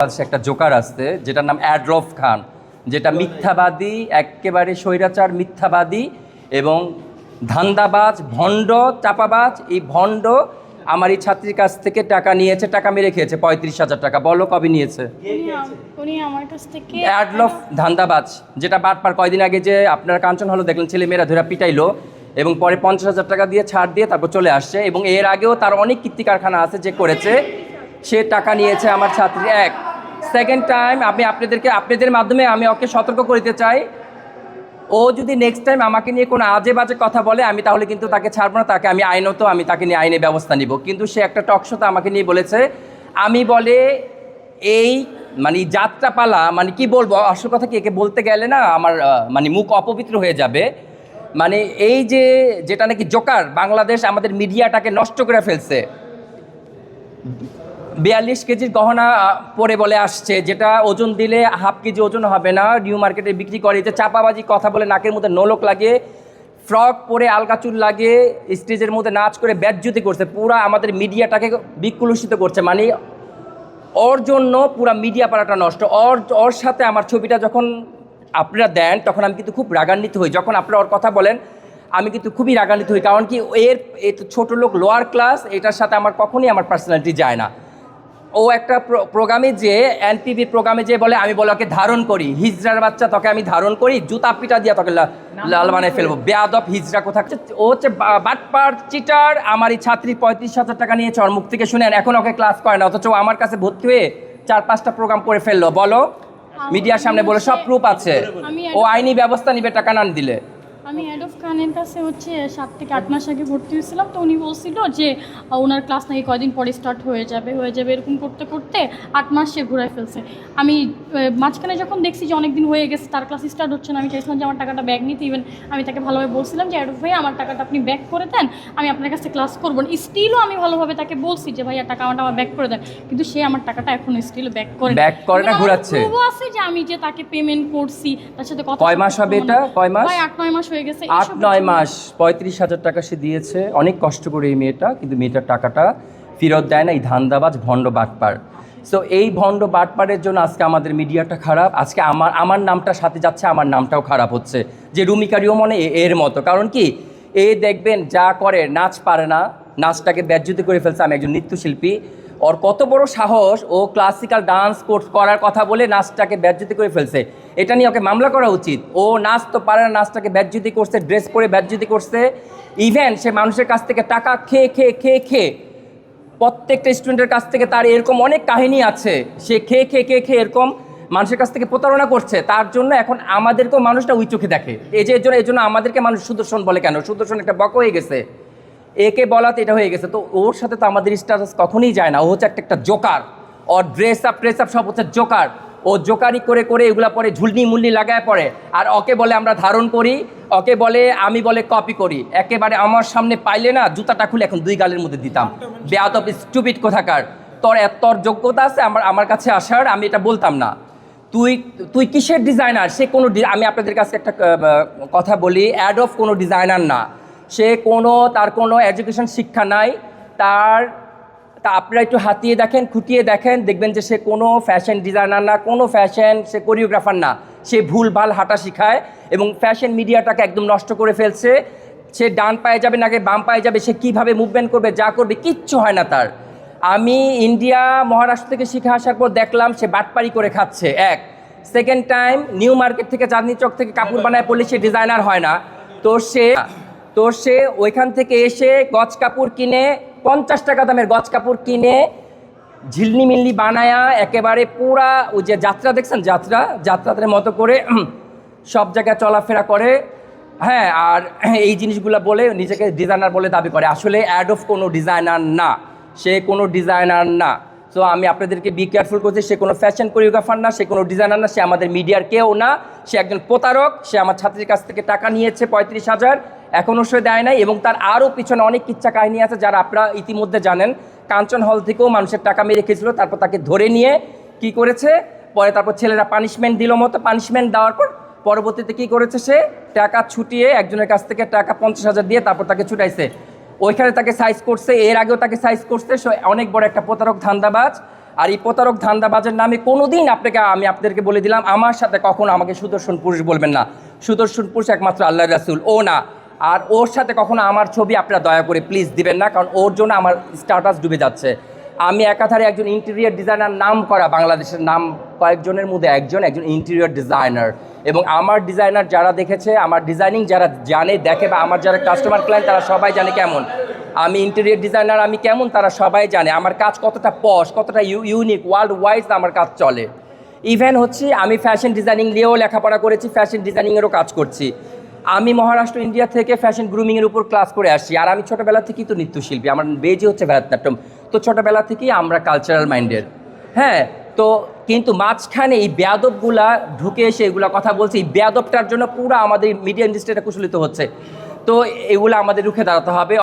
বাংলাদেশে একটা জোকার আছে যেটার নাম অ্যাডলফ খান, যেটা মিথ্যাবাদী, একেবারে স্বৈরাচার মিথ্যাবাদী এবং ধান্দাবাজ, ভণ্ড, চাপাবাজ। এই ভণ্ড আমার এই ছাত্রীর কাছ থেকে টাকা নিয়েছে, টাকা মেরে খেয়েছে 35,000 টাকা। বলো কবে নিয়েছে? উনি আমার কাছ থেকে অ্যাডলফ ধান্দাবাজ, যেটা বাটপার। কয়দিন আগে যে আপনারা কাঞ্চন হলো দেখলেন, ছেলে মেয়েরা ধরে পিটাইলো এবং পরে 50,000 টাকা দিয়ে ছাড় দিয়ে তারপর চলে আসছে। এবং এর আগেও তার অনেক কীর্তি কারখানা আছে যে করেছে, সে টাকা নিয়েছে আমার ছাত্রী। সেকেন্ড টাইম আমি আপনাদের মাধ্যমে আমি ওকে সতর্ক করতে চাই, ও যদি নেক্সট টাইম আমাকে নিয়ে কোনো আজে বাজে কথা বলে আমি তাহলে কিন্তু তাকে ছাড়বো না, তাকে আমি তাকে নিয়ে আইনে ব্যবস্থা নিব। কিন্তু সে একটা টকশোতে আমাকে নিয়ে বলেছে, আমি বলে এই মানে যাত্রাপালা, মানে কি বলবো, আসল কথা কি, একে বলতে গেলে না আমার মানে মুখ অপবিত্র হয়ে যাবে। মানে এই যেটা নাকি জোকার বাংলাদেশ আমাদের মিডিয়াটাকে নষ্ট করে ফেলছে। 42 কেজির গহনা পরে বলে আসছে, যেটা ওজন দিলে হাফ কেজি ওজন হবে না, নিউ মার্কেটে বিক্রি করে। যে চাপাবাজি কথা বলে, নাকের মধ্যে নোলক লাগিয়ে, ফ্রক পরে, আলগা চুল লাগিয়ে স্টেজের মধ্যে নাচ করে বেজ্জতি করছে, পুরা আমাদের মিডিয়াটাকে বিকলুষিত করছে। মানে ওর জন্য পুরা মিডিয়া পাড়াটা নষ্ট। ওর সাথে আমার ছবিটা যখন আপনারা দেন তখন আমি কিন্তু খুব রাগান্বিত হই। যখন আপনারা ওর কথা বলেন আমি কিন্তু খুবই রাগান্বিত হই, কারণ কি এর ছোটো লোক, লোয়ার ক্লাস, এটার সাথে আমার কখনই আমার পার্সোনালিটি যায় না। ও একটা প্রোগ্রামে যে এনটিভি প্রোগ্রামে যে বলে, আমি বলে ওকে ধারণ করি, হিজড়ার বাচ্চা, তোকে আমি ধারণ করি, জুতা পিটা দিয়া তোকে লাল বানায় ফেলবো, বেয়াদব হিজড়া কোথা। ও হচ্ছে বাটপার, চিটার। আমার এই ছাত্রী 35,000 টাকা নিয়েছে ওর মুখ থেকে শুনেন, এখন ওকে ক্লাস করে না, অথচ আমার কাছে ভর্তি হয়ে 4-5টা প্রোগ্রাম করে ফেললো। বলো মিডিয়ার সামনে বলে, সব প্রুফ আছে। ও আইনি ব্যবস্থা নিবে টাকা না দিলে। আমি হেড অফ খানের কাছে 7 থেকে 8 মাস আগে ভর্তি হয়েছিলাম। তো উনি বলছিল যে ওনার ক্লাস নাকি কয়দিন পরে স্টার্ট হয়ে যাবে এরকম করতে করতে 8 মাস সে ঘুরাই ফেলছে। আমি মাঝখানে যখন দেখছি যে অনেক দিন হয়ে গেছে তার ক্লাস স্টার্ট হচ্ছে না, আমি চাইছিলাম যে আমার টাকাটা ব্যাক নিতে। ইভেন আমি তাকে ভালোভাবে বলছিলাম যে হেড অফ ভাই আমার টাকাটা আপনি ব্যাক করে দেন, আমি আপনার কাছে ক্লাস করবো না। স্টিলও আমি ভালোভাবে তাকে বলছি যে ভাইয়া টাকা আমার ব্যাক করে দেন, কিন্তু সে আমার টাকাটা এখন স্টিল ব্যাক করে না, ঘুরাচ্ছে। আছে যে আমি যে তাকে পেমেন্ট করছি, তার সাথে কথা। কয় মাস হবে এটা? কয় মাস? 8-9 মাস হয়ে গেছে। 8-9 মাস 35,000 টাকা সে দিয়েছে, অনেক কষ্ট করে এই মেয়েটা, কিন্তু মেয়েটার টাকাটা ফেরত দেয় না এই ধান্দাবাজ ভণ্ড বাটপার। সো এই ভণ্ড বাটপারের জন্য আজকে আমাদের মিডিয়াটা খারাপ। আজকে আমার নামটা সাথে যাচ্ছে, আমার নামটাও খারাপ হচ্ছে। যে রুমিকা রিওমনে এর মতো, কারণ কি এ দেখবেন যা করে, নাচ পারে না, নাচটাকে বেজ্জতি করে ফেলছে। আমি একজন নৃত্যশিল্পী, ওর কত বড় সাহস, ও ক্লাসিক্যাল ডান্স কোর্স করার কথা বলে নাচটাকে বেজ্জতি করে ফেলছে। এটা নিয়ে ওকে মামলা করা উচিত। ও নাচ তো পারে না, নাচটাকে বেজ্জতি করছে, ড্রেস পরে বেজ্জতি করছে। ইভেন সে মানুষের কাছ থেকে টাকা খেয়ে প্রত্যেকটা স্টুডেন্টের কাছ থেকে, তার এরকম অনেক কাহিনী আছে, সে খেয়ে এরকম মানুষের কাছ থেকে প্রতারণা করছে। তার জন্য এখন আমাদেরকেও মানুষটা ওই চোখে দেখে। এই জন্য আমাদেরকে মানুষ সুদর্শন বলে। কেন? সুদর্শন একটা বক হয়ে গেছে, একে বলাতে এটা হয়ে গেছে। তো ওর সাথে তো আমাদের স্ট্যাটাস কখনই যায় না। ও হচ্ছে একটা জোকার, ওর ড্রেস আপ সব হচ্ছে জোকার। ও জোকারি করে এগুলা পরে ঝুলনি মুলনি লাগায় পড়ে, আর ওকে বলে আমরা ধারণ করি, ওকে বলে আমি বলে কপি করি। একেবারে আমার সামনে পাইলে না জুতাটা খুলে এখন 2 গালের মধ্যে দিতাম। বেয়াদব স্টুপিড কোথাকার, তোর যোগ্যতা আছে আমার কাছে আসার, আমি এটা বলতাম না। তুই কিসের ডিজাইনার? সে কোনো, আমি আপনাদের কাছে একটা কথা বলি, অ্যাডলফ কোনো ডিজাইনার না। সে তার কোনো এডুকেশন শিক্ষা নাই। তা আপনারা একটু হাতিয়ে দেখেন, খুঁটিয়ে দেখেন, দেখবেন যে সে কোনো ফ্যাশন ডিজাইনার না, কোনো সে কোরিওগ্রাফার না। সে ভুলভাল হাঁটা শিখায় এবং ফ্যাশন মিডিয়াটাকে একদম নষ্ট করে ফেলছে। সে ডান পায়ে যাবে নাকি বাম পায়ে যাবে, সে কীভাবে মুভমেন্ট করবে, যা করবে কিচ্ছু হয় না তার। আমি ইন্ডিয়া, মহারাষ্ট্র থেকে শিখে আসার পর দেখলাম সে বাটপারি করে খাচ্ছে। সেকেন্ড টাইম নিউ মার্কেট থেকে, চাঁদনি চক থেকে কাপড় বানায় পড়লে সে ডিজাইনার হয় না। তো সে ওইখান থেকে এসে গজ কাপড় কিনে, 50 টাকা দামের গজ কাপড় কিনে ঝিলনি মিলনি বানায়া একেবারে পুরা ওই যে যাত্রা দেখছেন, যাত্রাদের মতো করে সব জায়গায় চলাফেরা করে। হ্যাঁ, আর এই জিনিসগুলো বলে নিজেকে ডিজাইনার বলে দাবি করে। আসলে অ্যাডলফ কোনো ডিজাইনার না, সে কোনো ডিজাইনার না। সো আমি আপনাদেরকে বি কেয়ারফুল করছি, সে কোনো ফ্যাশন কোরিওগ্রাফার না, সে কোনো ডিজাইনার না, সে আমাদের মিডিয়ার কেউ না। সে একজন প্রতারক। সে আমার ছাত্রীর কাছ থেকে টাকা নিয়েছে 35,000, এখনও সে দেয় নাই। এবং তার আরও পিছনে অনেক কিচ্ছা কাহিনী আছে যারা আপনারা ইতিমধ্যে জানেন। কাঞ্চন হল থেকেও মানুষের টাকা মেরে রেখেছিল, তারপর তাকে ধরে নিয়ে কি করেছে, তারপর ছেলেরা পানিশমেন্ট দিল মতো, পানিশমেন্ট দেওয়ার পর পরবর্তীতে কী করেছে, সে টাকা ছুটিয়ে একজনের কাছ থেকে টাকা 50,000 দিয়ে তারপর তাকে ছুটাইছে। ওইখানে তাকে সাইজ করছে, এর আগেও তাকে সাইজ করছে। অনেক বড় একটা প্রতারক, ধান্দাবাজ। আর এই প্রতারক ধান্দাবাজের নামে কোনোদিন আমি আপনাদেরকে বলে দিলাম, আমার সাথে কখনো আমাকে সুদর্শন পুরুষ বলবেন না। সুদর্শন পুরুষ একমাত্র আল্লাহ রাসূল, ও না। আর ওর সাথে কখনো আমার ছবি আপনারা দয়া করে প্লিজ দিবেন না, কারণ ওর জন্য আমার স্ট্যাটাস ডুবে যাচ্ছে। আমি একাধারে একজন ইন্টেরিয়র ডিজাইনার, নাম করা বাংলাদেশের নাম কয়েকজনের মধ্যে একজন ইন্টেরিয়র ডিজাইনার। এবং আমার ডিজাইনার যারা দেখেছে, আমার ডিজাইনিং যারা জানে দেখে, বা আমার যারা কাস্টমার ক্লায়েন্ট তারা সবাই জানে কেমন আমি ইন্টেরিয়র ডিজাইনার, আমি কেমন তারা সবাই জানে। আমার কাজ কতটা পশ, কতটা ইউনিক, ওয়ার্ল্ড ওয়াইজ আমার কাজ চলে। ইভেন হচ্ছে আমি ফ্যাশন ডিজাইনিং নিয়েও লেখাপড়া করেছি, ফ্যাশন ডিজাইনিংয়েরও কাজ করছি। আমি মহারাষ্ট্র ইন্ডিয়া থেকে ফ্যাশন গ্রুমিংয়ের উপর ক্লাস করে আসছি। আর আমি ছোটোবেলা থেকেই তো নৃত্যশিল্পী, আমার বেজে হচ্ছে ভারতনাট্যম। তো ছোটোবেলা থেকেই আমরা কালচারাল মাইন্ডেড। হ্যাঁ, তো কিন্তু মাঝখানে এই বেয়াদবগুলা ঢুকে এসে এগুলো কথা বলছে। এই বেয়াদবটার জন্য পুরো আমাদের মিডিয়া ইন্ডাস্ট্রিটা কুশলিত হচ্ছে। তো এগুলো আমাদের রুখে দাঁড়াতে হবে।